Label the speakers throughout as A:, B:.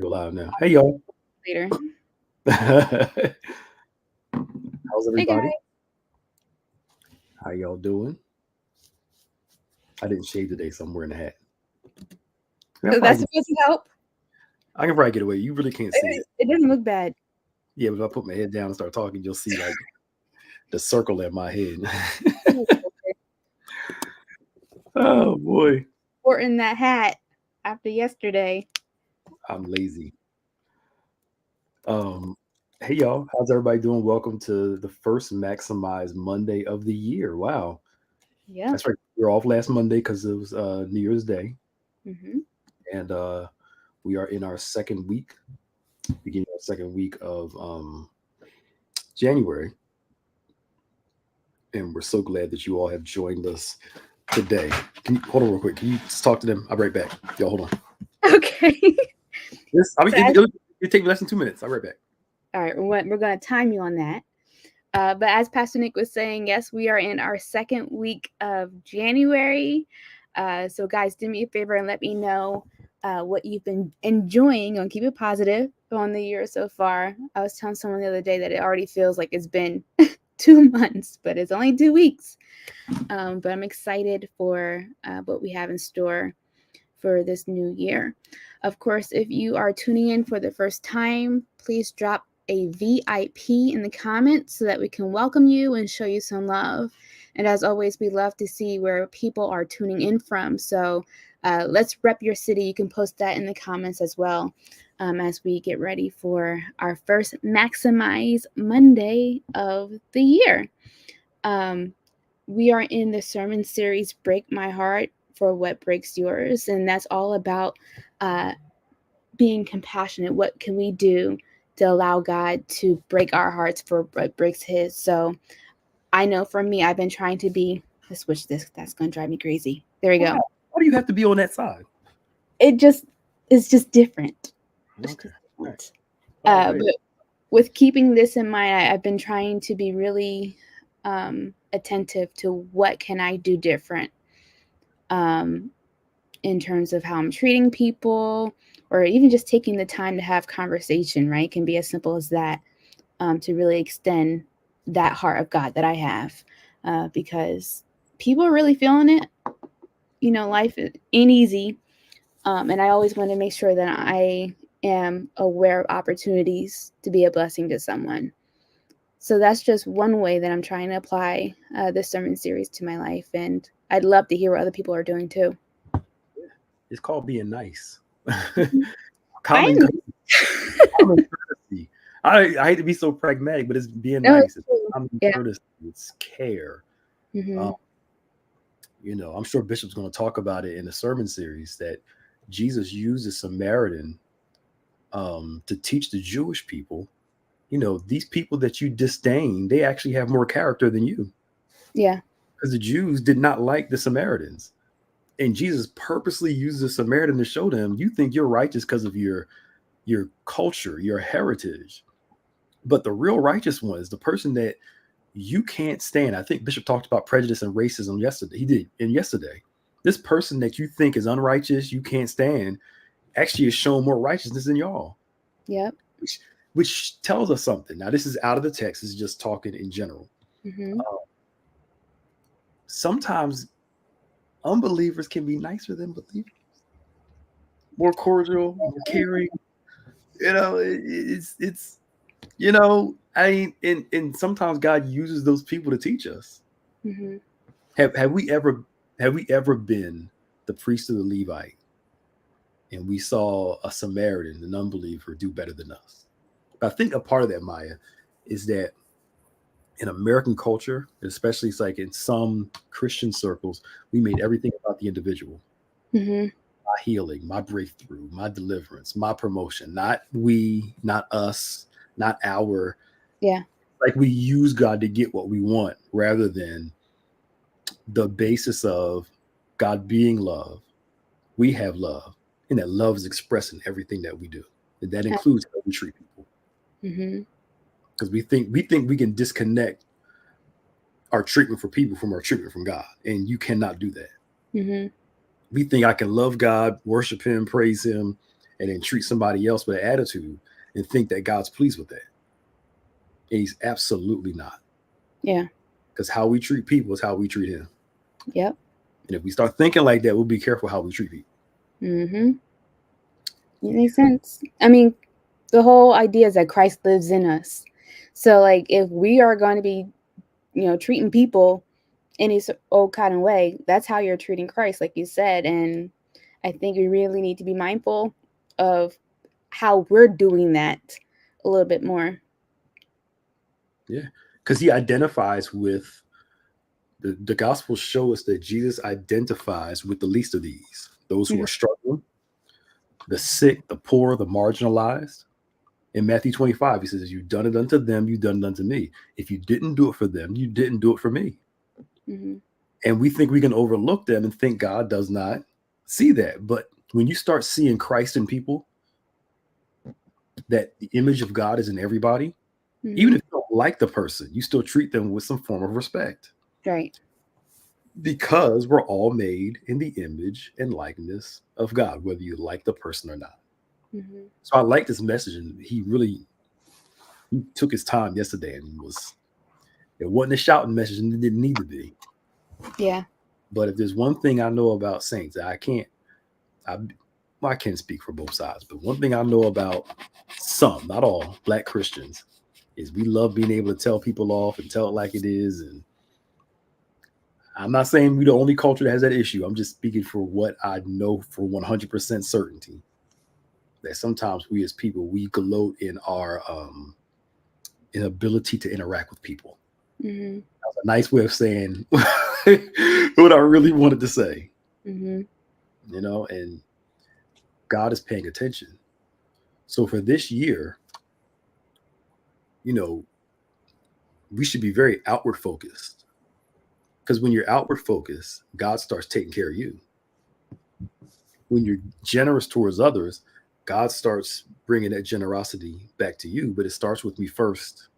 A: Go live now. Hey y'all.
B: Later.
A: How's
B: Hey
A: everybody?
B: guys.
A: How y'all doing? I didn't shave today, so I'm wearing a hat. I, mean, I,
B: So that's
A: probably,
B: supposed to help.
A: I can probably get away. You really can't see it.
B: It doesn't look bad.
A: Yeah, but if I put my head down and start talking, you'll see like the circle in my head. Oh boy,
B: Sporting that hat after yesterday.
A: I'm lazy. Um, hey y'all, how's everybody doing? Welcome to the first Maximize Monday of the year. Wow,
B: Yeah.
A: that's right. We were off last Monday because it was New Year's Day,
B: Hmm.
A: and we are in our second week, beginning our second week of January, and we're so glad that you all have joined us today. Can you hold on real quick? Can you just talk to them? I'll be right back. Y'all, hold on.
B: Okay.
A: This, I mean,
B: So
A: it'll take me less than 2 minutes. I'll be right back.
B: all right, we're going to time you on that. But as Pastor Nick was saying, yes, we are in our second week of January. So, guys, do me a favor and let me know what you've been enjoying on Keep It Positive on the year so far. I was telling someone the other day that it already feels like it's been 2 months, but it's only 2 weeks. But I'm excited for what we have in store for this new year. Of course, if you are tuning in for the first time, please drop a VIP in the comments so that we can welcome you and show you some love. And as always, we love to see where people are tuning in from. So let's rep your city. You can post that in the comments as well as we get ready for our first Maximize Monday of the year. Um, we are in the sermon series Break My Heart for What Breaks Yours. And that's all about uh, being compassionate. What can we do to allow God to break our hearts for what breaks His? So I know for me, I've been trying to be, let's switch this, that's going to drive me crazy. There we
A: Wow.
B: go.
A: Why do you have to be on that side?
B: It just, it's just different. It's
A: Okay.
B: just
A: All right.
B: different.
A: All right.
B: But with keeping this in mind, I've been trying to be really attentive to what can I do different um, in terms of how I'm treating people, or even just taking the time to have conversation, right? It can be as simple as that to really extend that heart of God that I have because people are really feeling it. You know, life ain't easy. And I always want to make sure that I am aware of opportunities to be a blessing to someone. So that's just one way that I'm trying to apply this sermon series to my life. And I'd love to hear what other people are doing too.
A: It's called being nice.
B: I
A: common,
B: am.
A: common courtesy. I hate to be so pragmatic, but it's being
B: No, it's
A: nice. It's
B: true.
A: common
B: Yeah.
A: courtesy. It's care. Um,
B: Hmm.
A: I'm sure Bishop's going to talk about it in the sermon series that Jesus used a Samaritan to teach the Jewish people. These people that you disdain, they actually have more character than you,
B: Yeah.
A: because the Jews did not like the Samaritans. And Jesus purposely used the Samaritan to show them you think you're righteous because of your culture, your heritage. But the real righteous one is the person that you can't stand. I think Bishop talked about prejudice and racism yesterday. He did, and yesterday. This person that you think is unrighteous, you can't stand, actually is showing more righteousness than y'all,
B: Yep.
A: which, which tells us something. Now, this is out of the text. This is just talking in general.
B: Hmm.
A: Uh, Sometimes unbelievers can be nicer than believers, more cordial, more caring. It's I mean, and sometimes God uses those people to teach us.
B: Hmm.
A: Have we ever been the priest of the Levite and we saw a Samaritan, an unbeliever, do better than us? I think a part of that, Maya, is that in American culture, especially it's like in some Christian circles, we made everything about the individual.
B: Hmm.
A: My healing, my breakthrough, my deliverance, my promotion, not we, not us, not our.
B: Yeah.
A: Like we use God to get what we want rather than the basis of God being love. We have love, and that love is expressed in everything that we do. And that includes how we treat people.
B: Mm-hmm.
A: Because we think we can disconnect our treatment for people from our treatment from God. And you cannot do that.
B: Hmm.
A: We think I can love God, worship him, praise him, and then treat somebody else with an attitude and think that God's pleased with that. And he's absolutely not.
B: Yeah.
A: Because how we treat people is how we treat him.
B: Yep.
A: And if we start thinking like that, we'll be careful how we treat people.
B: Mm-hmm. It makes sense. I mean, the whole idea is that Christ lives in us. So, like, if we are going to be, treating people in a old kind of way, that's how you're treating Christ, like you said. And I think we really need to be mindful of how we're doing that a little bit more.
A: Yeah, because he identifies with the Gospels show us that Jesus identifies with the least of these, those who are struggling, the sick, the poor, the marginalized. In Matthew 25, he says, "You've done it unto them, you've done it unto me. If you didn't do it for them, you didn't do it for me."
B: Mm-hmm.
A: And we think we can overlook them and think God does not see that. But when you start seeing Christ in people, that the image of God is in everybody, even if you don't like the person, you still treat them with some form of respect.
B: Right.
A: Because we're all made in the image and likeness of God, whether you like the person or not.
B: Mm-hmm.
A: So I like this message, and he took his time yesterday, and it wasn't a shouting message, and it didn't need to be.
B: Yeah.
A: But if there's one thing I know about saints, I can't speak for both sides, but one thing I know about some, not all, Black Christians is we love being able to tell people off and tell it like it is. And I'm not saying we're the only culture that has that issue. I'm just speaking for what I know for 100% certainty, that sometimes we as people, we gloat in our inability to interact with people.
B: Mm-hmm.
A: That's a nice way of saying what I really wanted to say.
B: Mm-hmm.
A: And God is paying attention. So for this year, we should be very outward focused. Because when you're outward focused, God starts taking care of you. When you're generous towards others, God starts bringing that generosity back to you. But it starts with me first,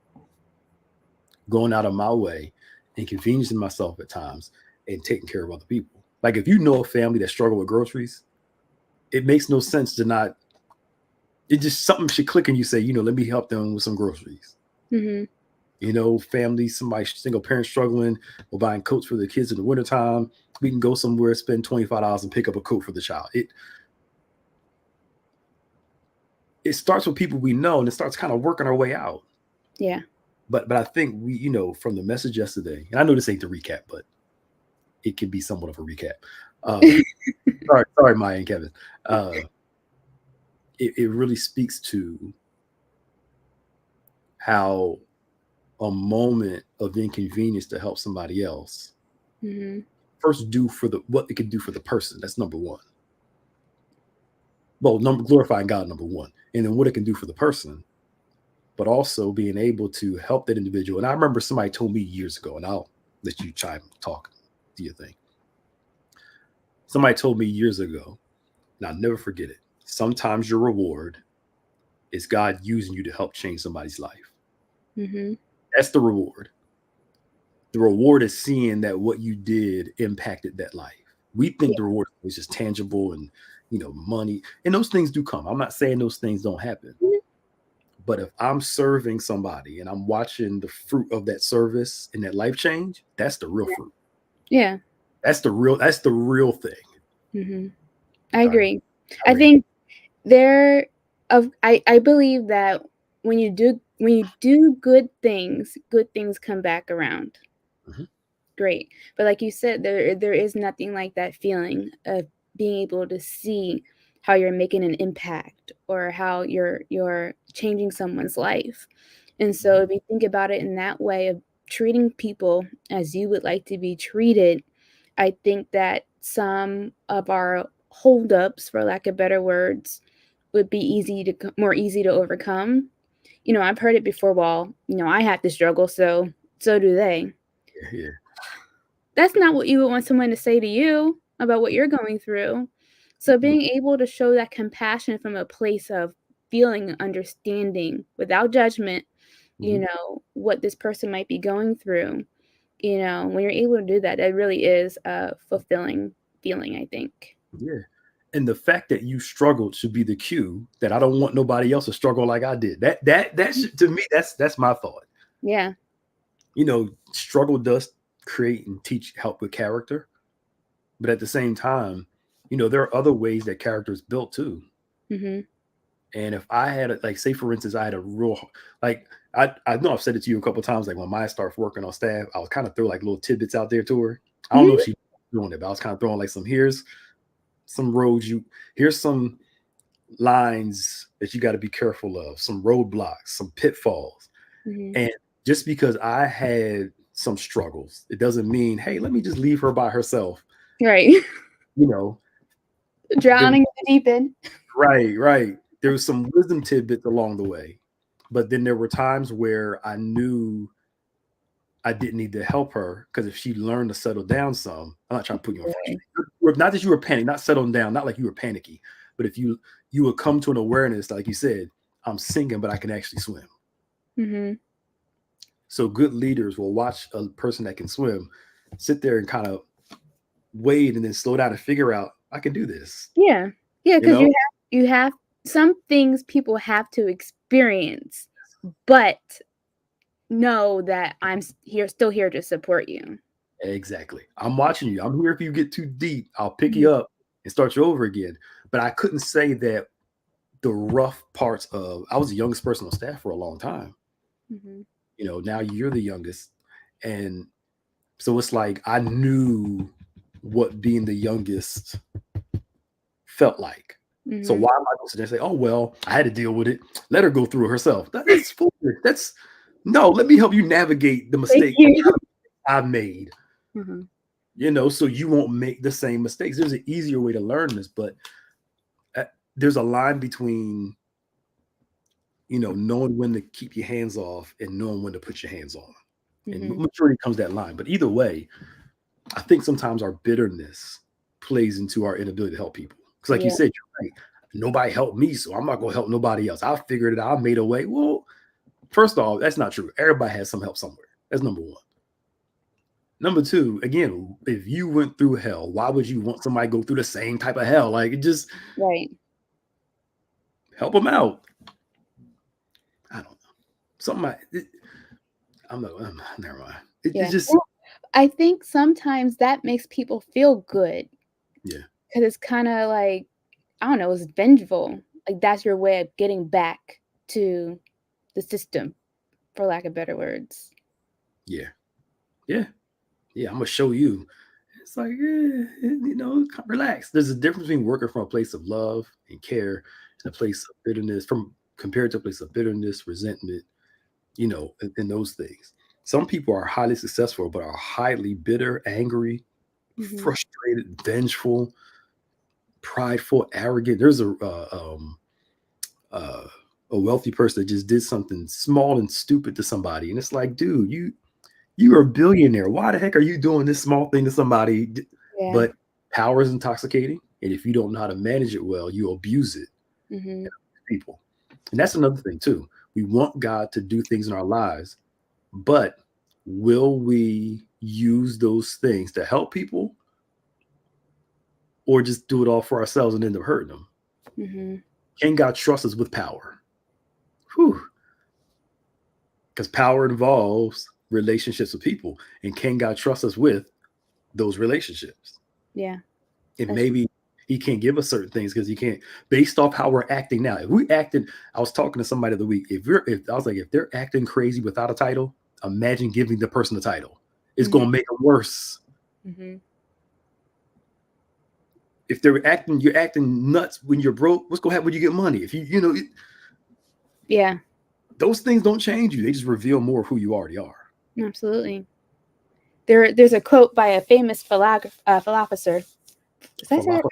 A: going out of my way, inconveniencing myself at times, and taking care of other people. Like if you know a family that struggle with groceries, it makes no sense to not. It just something should click and you say, let me help them with some groceries.
B: Mm-hmm.
A: Family, somebody, single parent struggling or buying coats for the kids in the wintertime. We can go somewhere, spend $25 and pick up a coat for the child. It starts with people we know, and it starts kind of working our way out.
B: Yeah.
A: But I think we, from the message yesterday, and I know this ain't the recap, but it can be somewhat of a recap. Sorry, Maya and Kevin. It really speaks to how a moment of inconvenience to help somebody else first do for what it can do for the person. That's number one. Well, glorifying God, number one, and then what it can do for the person, but also being able to help that individual. And I remember somebody told me years ago, and I'll let you talk, do your thing. Somebody told me years ago, and I'll never forget it. Sometimes your reward is God using you to help change somebody's life.
B: Mm-hmm.
A: That's the reward. The reward is seeing that what you did impacted that life. We think the reward is just tangible and, money. And those things do come. I'm not saying those things don't happen. Mm-hmm. But if I'm serving somebody and I'm watching the fruit of that service and that life change, that's the real fruit.
B: Yeah.
A: That's the real thing.
B: Mm-hmm. I agree. I think I believe that when you do good things come back around.
A: Mm-hmm.
B: Great. But like you said, there is nothing like that feeling of being able to see how you're making an impact or how you're changing someone's life. And so if you think about it in that way of treating people as you would like to be treated, I think that some of our holdups, for lack of better words, would be more easy to overcome. I've heard it before. Well, I have to struggle, so do they.
A: Yeah.
B: That's not what you would want someone to say to you about what you're going through. So being able to show that compassion from a place of feeling, understanding, without judgment, what this person might be going through, when you're able to do that, that really is a fulfilling feeling, I think.
A: Yeah. And the fact that you struggled should be the cue that I don't want nobody else to struggle like I did. To me, that's my thought.
B: Yeah.
A: Struggle does create and teach help with character, but at the same time, there are other ways that character is built too.
B: Mm-hmm.
A: And if I had like, say for instance, I had a real like I know I've said it to you a couple of times, like when Maya starts working on staff, I was kind of throw like little tidbits out there to her. I don't know if she's doing it, but I was kind of throwing like here's some roads here's some lines that you got to be careful of, some roadblocks, some pitfalls.
B: Mm-hmm.
A: And just because I had some struggles, it doesn't mean, hey, let me just leave her by herself.
B: Right. Drowning in the deep end.
A: Right. There was some wisdom tidbits along the way, but then there were times where I knew I didn't need to help her, because if she learned to settle down some, I'm not trying to put you on front. Not that you were panicked, not settling down, not like you were panicky, but if you would come to an awareness, like you said, I'm sinking, but I can actually swim.
B: Mm-hmm.
A: So good leaders will watch a person that can swim, sit there and kind of wade and then slow down and figure out, I can do this.
B: Yeah. Yeah, because you have some things people have to experience, but know that I'm still here to support you.
A: Exactly. I'm watching you. I'm here. If you get too deep, I'll pick you up and start you over again. But I couldn't say that the rough parts of, I was the youngest person on staff for a long time.
B: Mm-hmm.
A: Now you're the youngest. And so it's like, I knew what being the youngest felt like. Mm-hmm. So why am I going to say, oh, well, I had to deal with it. Let her go through it herself. That's foolish. No, let me help you navigate the mistake I've made.
B: Mm-hmm.
A: So you won't make the same mistakes. There's an easier way to learn this, but there's a line between, knowing when to keep your hands off and knowing when to put your hands on. Mm-hmm. And maturity comes that line. But either way, I think sometimes our bitterness plays into our inability to help people. Because like you said, you're right. Nobody helped me, so I'm not going to help nobody else. I figured it out. I made a way. Well, first off, that's not true. Everybody has some help somewhere. That's number one. Number two, again, if you went through hell, why would you want somebody to go through the same type of hell? Like, it just help them out. I don't know. Never mind. It just.
B: I think sometimes that makes people feel good.
A: Yeah.
B: Because it's kind of like, I don't know, it's vengeful. Like, that's your way of getting back to the system, for lack of better words.
A: Yeah. I'm gonna show you. It's like, relax. There's a difference between working from a place of love and care and a place of bitterness, compared to a place of bitterness, resentment, and those things. Some people are highly successful, but are highly bitter, angry, frustrated, vengeful, prideful, arrogant. There's a wealthy person that just did something small and stupid to somebody, and it's like, dude, you are a billionaire. Why the heck are you doing this small thing to somebody?
B: Yeah.
A: But power is intoxicating, and if you don't know how to manage it well, you abuse it. People, and that's another thing too. We want God to do things in our lives, but will we use those things to help people, or just do it all for ourselves and end up hurting them? Can God trust us with power? Because power involves relationships with people, and can God trust us with those relationships?
B: Yeah.
A: And maybe he can't give us certain things because he can't, based off how we're acting now. If we acted, I was talking to somebody the other week. If they're acting crazy without a title, imagine giving the person a title. It's going to make it worse. If you're acting nuts when you're broke, what's going to happen when you get money? If
B: yeah,
A: those things don't change you. They just reveal more of who you already are.
B: Absolutely. There's a quote by a famous philosopher. Is that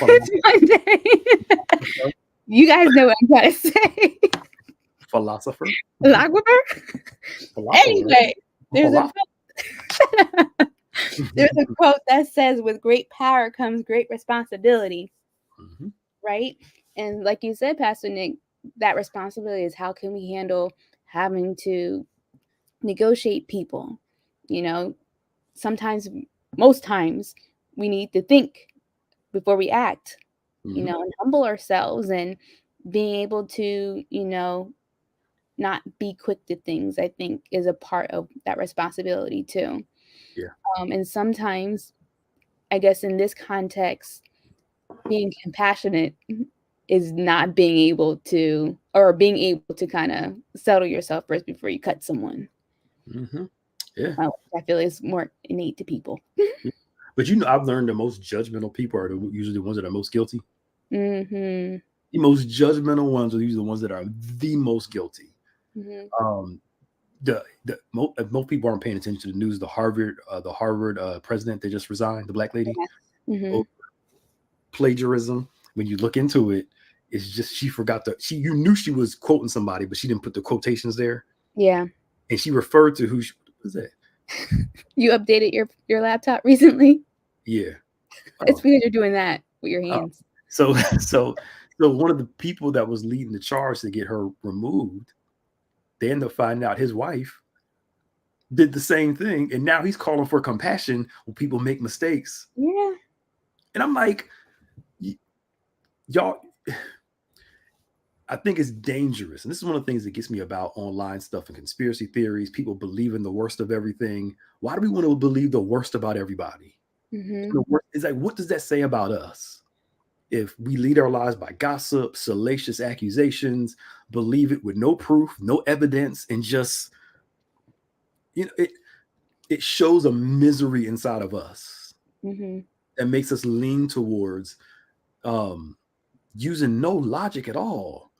B: it? You guys know what I'm trying to say.
A: Philosopher?
B: Anyway, there's a quote that says, with great power comes great responsibility. Right? And like you said, Pastor Nick, that responsibility is how can we handle having to negotiate people? Sometimes, most times, we need to think before we act.
A: Mhm.
B: and humble ourselves and being able to, not be quick to things, I think is a part of that responsibility too.
A: Yeah.
B: And sometimes, I guess in this context, being compassionate is not being able to, or being able to kind of settle yourself first before you cut someone.
A: Mhm. Yeah.
B: I feel is more innate to people.
A: Yeah. But I've learned the most judgmental people are usually the ones that are most guilty.
B: Mhm.
A: The most judgmental ones are usually the ones that are the most guilty.
B: Mhm.
A: Um, if most people aren't paying attention to the news. The Harvard president that just resigned, the black lady,
B: Yes. Mhm.
A: over plagiarism. When you look into it, it's just she forgot you knew she was quoting somebody, but she didn't put the quotations there,
B: Yeah.
A: and she referred to what was that?
B: You updated your laptop recently?
A: Yeah.
B: It's
A: Oh,
B: because you're doing that with your
A: oh.
B: hands.
A: So so one of the people that was leading the charge to get her removed, they end up finding out his wife did the same thing, and now he's calling for compassion when people make mistakes.
B: Yeah.
A: And I'm like, y'all, I think it's dangerous. And this is one of the things that gets me about online stuff and conspiracy theories. People believe in the worst of everything. Why do we want to believe the worst about everybody?
B: Mhm.
A: It's like, what does that say about us? If we lead our lives by gossip, salacious accusations, believe it with no proof, no evidence, and just, it shows a misery inside of us
B: Mhm.
A: that makes us lean towards um, using no logic at all.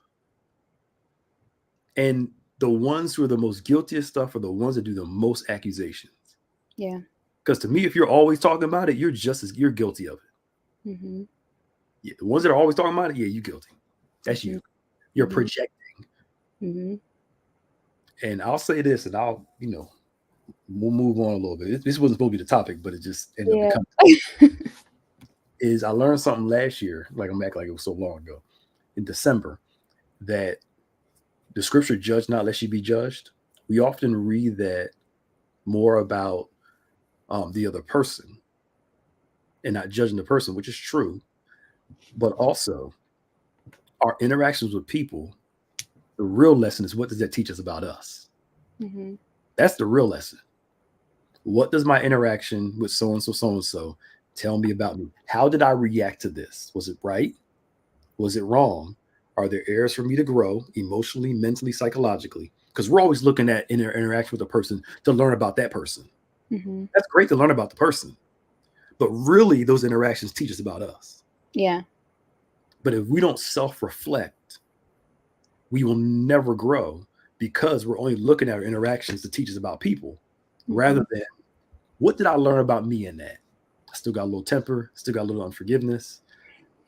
A: And the ones who are the most guilty of stuff are the ones that do the most accusations.
B: Yeah.
A: Because to me, if you're always talking about it, you're guilty of it.
B: Mhm.
A: Yeah, the ones that are always talking about it, yeah, you're guilty. That's
B: Mhm.
A: you. You're
B: Mhm.
A: projecting.
B: Mhm.
A: And I'll say this, and we'll move on a little bit. This wasn't supposed to be the topic, but it just ended up
B: Yeah.
A: becoming. Is I learned something last year, like I'm acting like it was so long ago, in December, that the scripture "Judge not, lest ye be judged." We often read that more about the other person and not judging the person, which is true, but also our interactions with people. The real lesson is, what does that teach us about us?
B: Mhm.
A: That's the real lesson. What does my interaction with so and so tell me about me? How did I react to this? Was it right? Was it wrong? Are there areas for me to grow emotionally, mentally, psychologically? Because we're always looking at interaction with a person to learn about that person.
B: Mhm.
A: That's great to learn about the person, but really, those interactions teach us about us.
B: Yeah.
A: But if we don't self-reflect, we will never grow, because we're only looking at our interactions to teach us about people, rather
B: Mhm.
A: than, what did I learn about me in that? I still got a little temper, still got a little unforgiveness.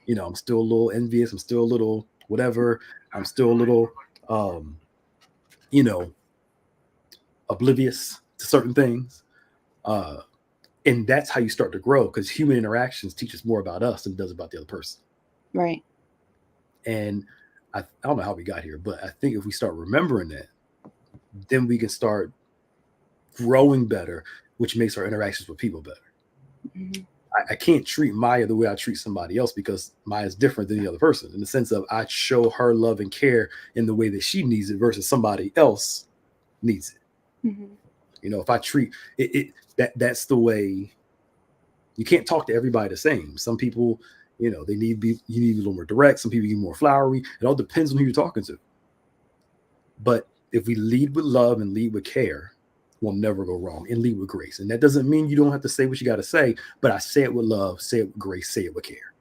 A: I'm still a little envious. I'm still a little whatever. I'm still a little, um, you know, oblivious to certain things. Uh, and that's how you start to grow, because human interactions teach us more about us than it does about the other person.
B: Right.
A: And I don't know how we got here, but I think if we start remembering that, then we can start growing better, which makes our interactions with people better.
B: Mhm.
A: I can't treat Maya the way I treat somebody else, because Maya is different than the other person, in the sense of I show her love and care in the way that she needs it versus somebody else needs it.
B: Mhm.
A: If I treat that's the way. You can't talk to everybody the same. Some people, they you need a little more direct. Some people need more flowery. It all depends on who you're talking to. But if we lead with love and lead with care, we'll never go wrong, and lead with grace. And that doesn't mean you don't have to say what you got to say, but I say it with love, say it with grace, say it with care.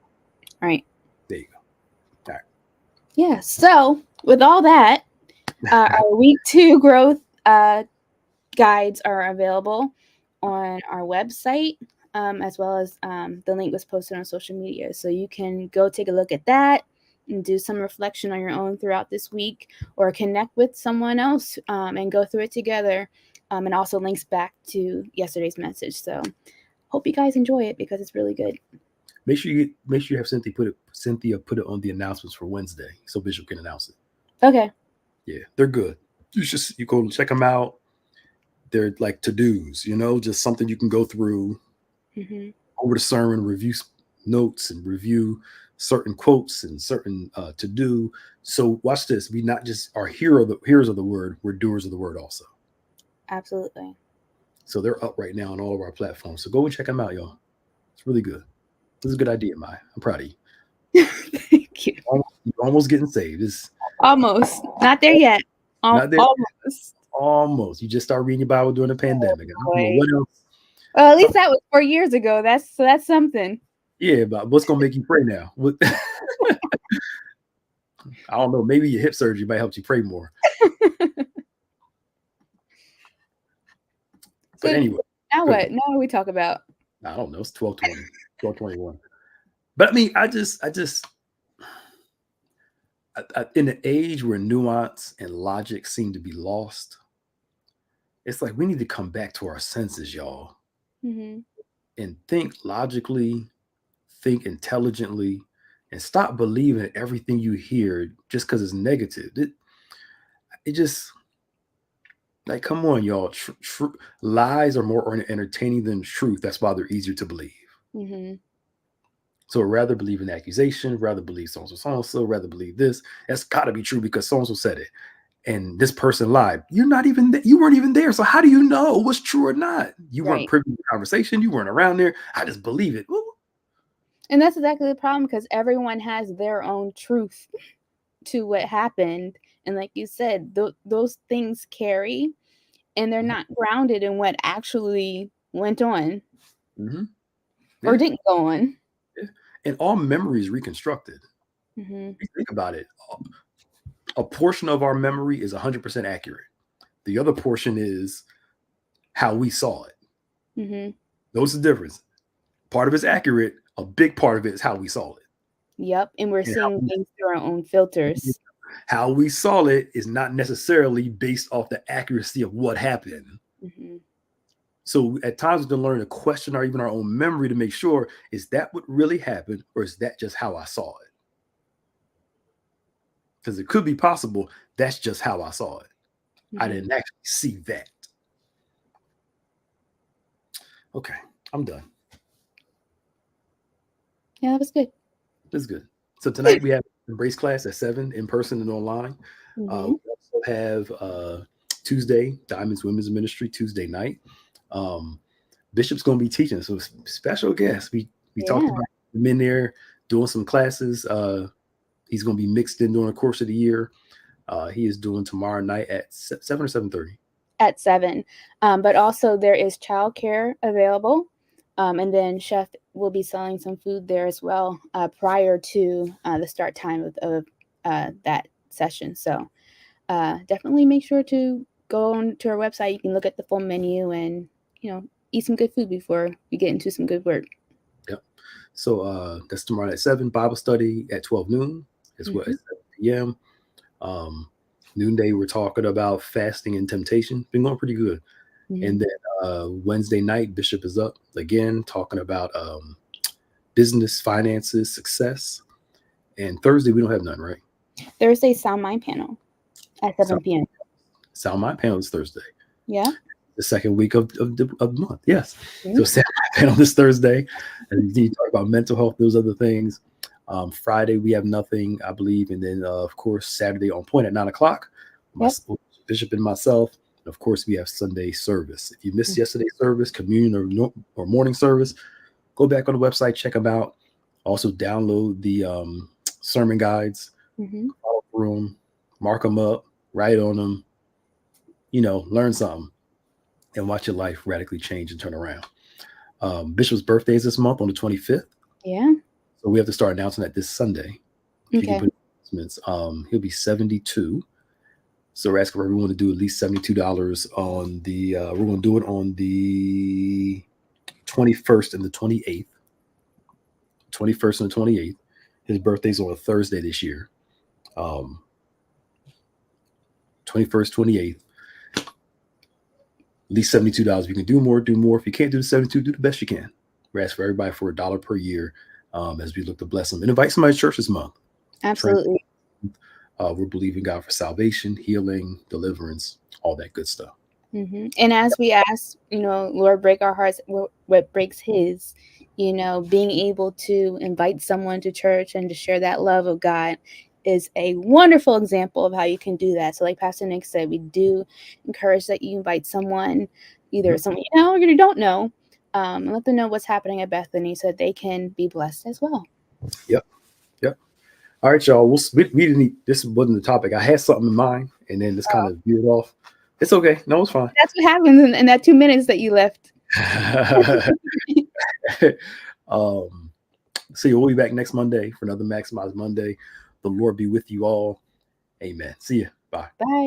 B: Right.
A: There you go. All right.
B: Yeah. So with all that, our week 2 growth guides are available on our website, as well as the link was posted on social media. So you can go take a look at that and do some reflection on your own throughout this week, or connect with someone else and go through it together. And also links back to yesterday's message. So hope you guys enjoy it, because it's really good.
A: Make sure you have Cynthia put it on the announcements for Wednesday, so Bishop can announce it.
B: Okay.
A: Yeah, they're good. You go check them out. They're like to-dos, just something you can go through
B: Mm-hmm.
A: over the sermon, review notes, and review certain quotes and certain to do. So watch this. We not just are hearers of the word, we're doers of the word also.
B: Absolutely.
A: So they're up right now on all of our platforms. So go and check them out, y'all. It's really good. This is a good idea, Mai. I'm proud of you.
B: Thank you.
A: You're almost getting saved. It's
B: Almost. Not there yet.
A: not there.
B: Almost.
A: Almost. You just start reading your Bible during the pandemic. I don't know what else.
B: Well, at least that was 4 years ago. That's something.
A: Yeah, but what's gonna make you pray now? I don't know. Maybe your hip surgery might help you pray more. But anyway.
B: Now what? Now what we talk about?
A: I don't know. It's 12:20, 12:21. But I mean, I just in an age where nuance and logic seem to be lost, it's like we need to come back to our senses, y'all,
B: Mm-hmm.
A: and think logically, think intelligently, and stop believing everything you hear just because it's negative. It just, like, come on, y'all. Lies are more entertaining than truth. That's why they're easier to believe.
B: Mm-hmm.
A: So I'd rather believe an accusation, rather believe so-and-so, rather believe this. That's got to be true because so-and-so said it. And this person lied. You weren't even there. So how do you know what's true or not? You weren't privy to the conversation. You weren't around there. I just believe it. Ooh.
B: And that's exactly the problem, because everyone has their own truth to what happened. And like you said, those things carry, and they're not grounded in what actually went on or didn't go on.
A: Yeah. And all memory is reconstructed.
B: Mm-hmm.
A: If you think about it, a portion of our memory is 100% accurate. The other portion is how we saw it.
B: Mm-hmm.
A: Those are the difference. Part of it's accurate. A big part of it is how we saw it.
B: Yep. And we're seeing things through our own filters.
A: How we saw it is not necessarily based off the accuracy of what happened.
B: Mm-hmm.
A: So at times we can learn to question even our own memory to make sure, is that what really happened, or is that just how I saw it? Because it could be possible that's just how I saw it. Mm-hmm. I didn't actually see that. Okay, I'm done.
B: Yeah, that was good.
A: That's good. So tonight we have Embrace class at 7 in person and online.
B: Mm-hmm.
A: We also have Tuesday, Diamonds Women's Ministry, Tuesday night. Bishop's going to be teaching, so special guest. We talked about him in there doing some classes. He's going to be mixed in during the course of the year. He is doing tomorrow night at 7 or 7:30.
B: At 7. But also there is childcare available. And then Chef will be selling some food there as well prior to the start time of that session. So definitely make sure to go on to our website. You can look at the full menu and, eat some good food before you get into some good work.
A: Yep. So that's tomorrow at 7. Bible study at 12 noon as well as 7 p.m. Noonday, we're talking about fasting and temptation. Been going pretty good. Mm-hmm. And then Wednesday night, Bishop is up again talking about business, finances, success. And Thursday, we don't have none, right?
B: Thursday, Sound Mind panel at 7 p.m.
A: Sound Mind panel is Thursday.
B: Yeah.
A: The second week of the month. Yes. Mm-hmm. So Sound Mind panel this Thursday. And you talk about mental health, those other things. Friday, we have nothing, I believe. And then, of course, Saturday on point at 9:00. Bishop and myself. And of course, we have Sunday service. If you missed yesterday's service, communion or morning service, go back on the website, check them out. Also, download the sermon guides, follow through them, mark them up, write on them, learn something, and watch your life radically change and turn around. Bishop's birthday is this month on the 25th.
B: Yeah.
A: So we have to start announcing that this Sunday.
B: Okay.
A: He'll be 72. So we're asking for everyone to do at least $72 on the, we're going to do it on the 21st and the 28th. 21st and the 28th. His birthday's on a Thursday this year. 21st, 28th. At least $72. If you can do more, do more. If you can't do the 72, do the best you can. We're asking for everybody for $1 per year as we look to bless them. And invite somebody to church this month.
B: Absolutely.
A: We're believing God for salvation, healing, deliverance, all that good stuff.
B: Mm-hmm. And as we ask, Lord, break our hearts, what breaks his, You know, being able to invite someone to church and to share that love of God is a wonderful example of how you can do that. So, like Pastor Nick said, we do encourage that you invite someone, either
A: Mhm.
B: someone you know or you don't know, and let them know what's happening at Bethany so that they can be blessed as well.
A: Yep. Yep. All right, y'all. We didn't. This wasn't the topic. I had something in mind, and then this kind of veered off. It's okay. No, it's fine.
B: That's what happens in that 2 minutes that you left.
A: See, we'll be back next Monday for another Maximize Monday. The Lord be with you all. Amen. See you. Bye.
B: Bye.